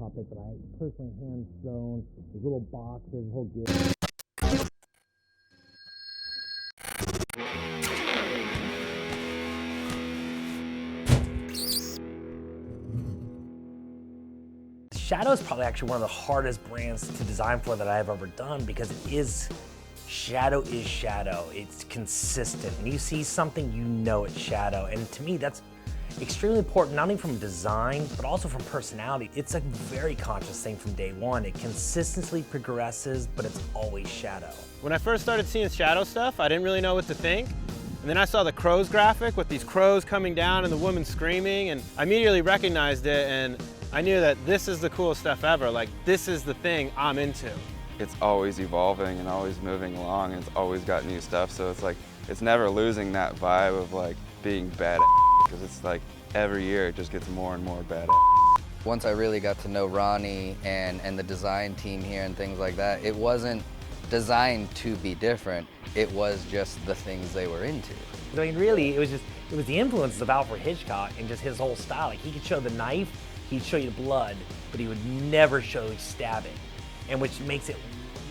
puppet that I personally hand sewn. These little boxes, whole gear. Shadow is probably actually one of the hardest brands to design for that I've ever done, because Shadow is Shadow. It's consistent. When you see something, you know it's Shadow. And to me, that's extremely important, not only from design, but also from personality. It's a very conscious thing from day one. It consistently progresses, but it's always Shadow. When I first started seeing Shadow stuff, I didn't really know what to think. And then I saw the crows graphic with these crows coming down and the woman screaming, and I immediately recognized it, and I knew that this is the coolest stuff ever. Like, this is the thing I'm into. It's always evolving and always moving along, and it's always got new stuff, so it's like, it's never losing that vibe of like being badass, because it's like every year it just gets more and more badass. Once I really got to know Ronnie and the design team here and things like that, it wasn't designed to be different, it was just the things they were into. I mean, really, it was the influence of Alfred Hitchcock and just his whole style. Like, he could show the knife, he'd show you the blood, but he would never show you stabbing, and which makes it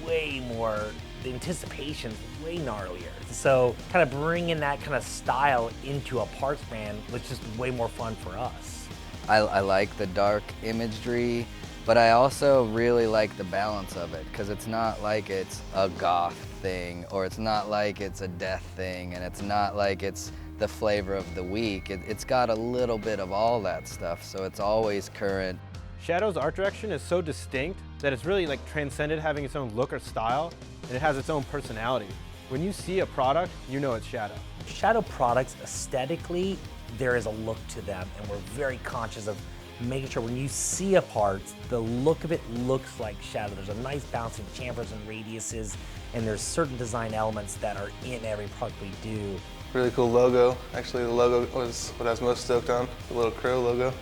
way more, the anticipation's way gnarlier. So kind of bringing that kind of style into a parts brand was just way more fun for us. I like the dark imagery, but I also really like the balance of it, because it's not like it's a goth thing, or it's not like it's a death thing, and it's not like it's the flavor of the week. It's got a little bit of all that stuff, so it's always current. Shadow's art direction is so distinct that it's really like transcended having its own look or style, and it has its own personality. When you see a product, you know it's Shadow. Shadow products, aesthetically, there is a look to them, and we're very conscious of making sure when you see a part, the look of it looks like Shadow. There's a nice bouncing chamfers and radiuses, and there's certain design elements that are in every product we do. Really cool logo. Actually, the logo was what I was most stoked on, the little crow logo.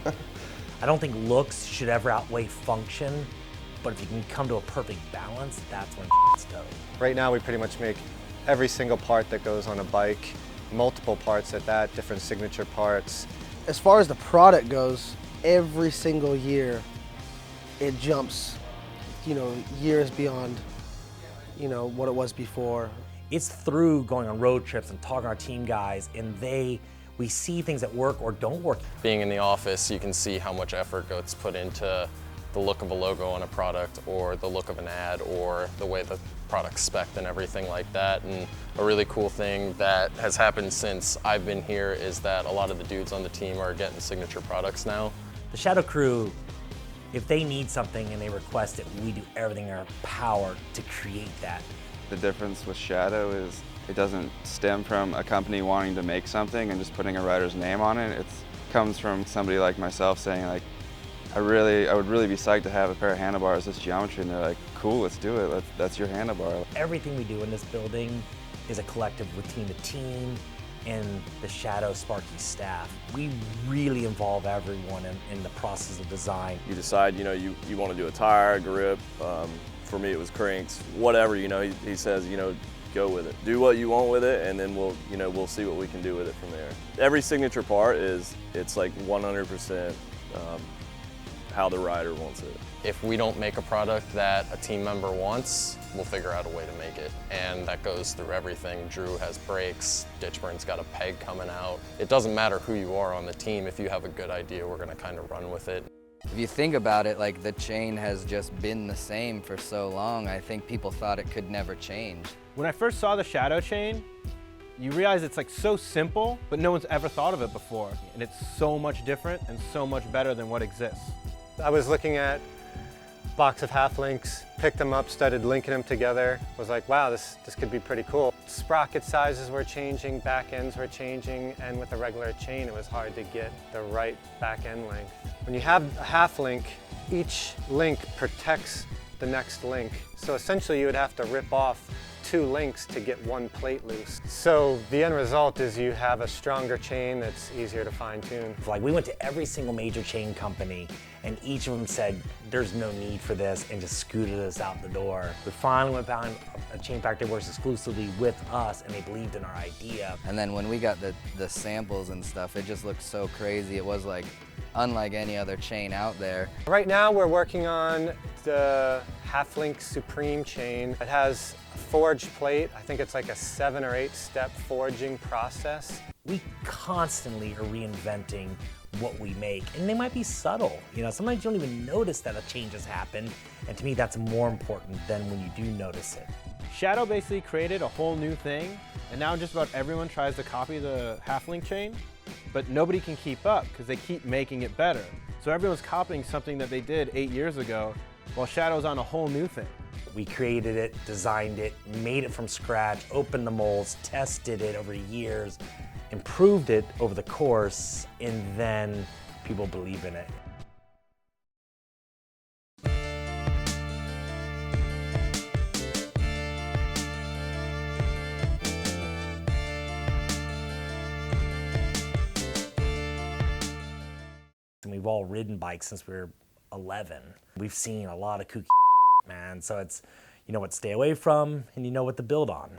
I don't think looks should ever outweigh function, but if you can come to a perfect balance, that's when it's dope. Right now we pretty much make every single part that goes on a bike, multiple parts at that, different signature parts. As far as the product goes, every single year it jumps, years beyond, what it was before. It's through going on road trips and talking to our team guys, and we see things that work or don't work. Being in the office, you can see how much effort gets put into the look of a logo on a product, or the look of an ad, or the way the product's spec'd and everything like that. And a really cool thing that has happened since I've been here is that a lot of the dudes on the team are getting signature products now. The Shadow crew, if they need something and they request it, we do everything in our power to create that. The difference with Shadow is it doesn't stem from a company wanting to make something and just putting a writer's name on it. It comes from somebody like myself saying, like, I would really be psyched to have a pair of handlebars this geometry, and they're like, cool, let's do it. That's your handlebar. Everything we do in this building is a collective with Team to Team and the Shadow Sparky staff. We really involve everyone in the process of design. You decide, you want to do a tire, grip. For me, it was cranks, whatever, he says, go with it. Do what you want with it, and then we'll see what we can do with it from there. Every signature part it's like 100% how the rider wants it. If we don't make a product that a team member wants, we'll figure out a way to make it. And that goes through everything. Drew has brakes, Ditchburn's got a peg coming out. It doesn't matter who you are on the team. If you have a good idea, we're gonna kind of run with it. If you think about it, like, the chain has just been the same for so long, I think people thought it could never change. When I first saw the Shadow chain, you realize it's like so simple, but no one's ever thought of it before. And it's so much different and so much better than what exists. I was looking at a box of half links, picked them up, started linking them together, was like, wow, this could be pretty cool. Sprocket sizes were changing, back ends were changing, and with a regular chain, it was hard to get the right back end length. When you have a half link, each link protects the next link. So essentially you would have to rip off 2 links to get 1 plate loose. So the end result is you have a stronger chain that's easier to fine tune. Like, we went to every single major chain company and each of them said, there's no need for this, and just scooted us out the door. We finally went behind a chain factory that works exclusively with us, and they believed in our idea. And then when we got the samples and stuff, it just looked so crazy. It was like unlike any other chain out there. Right now we're working on the Half-Link Supreme chain. It has a forged plate. I think it's like a 7 or 8 step forging process. We constantly are reinventing what we make, and they might be subtle. You know, sometimes you don't even notice that a change has happened, and to me that's more important than when you do notice it. Shadow basically created a whole new thing, and now just about everyone tries to copy the half-link chain, but nobody can keep up because they keep making it better. So everyone's copying something that they did 8 years ago, while Shadow's on a whole new thing. We created it, designed it, made it from scratch, opened the molds, tested it over years, improved it over the course, and then people believe in it. And we've all ridden bikes since we were 11. We've seen a lot of kooky shit, man. So it's, you know what to stay away from, and you know what to build on.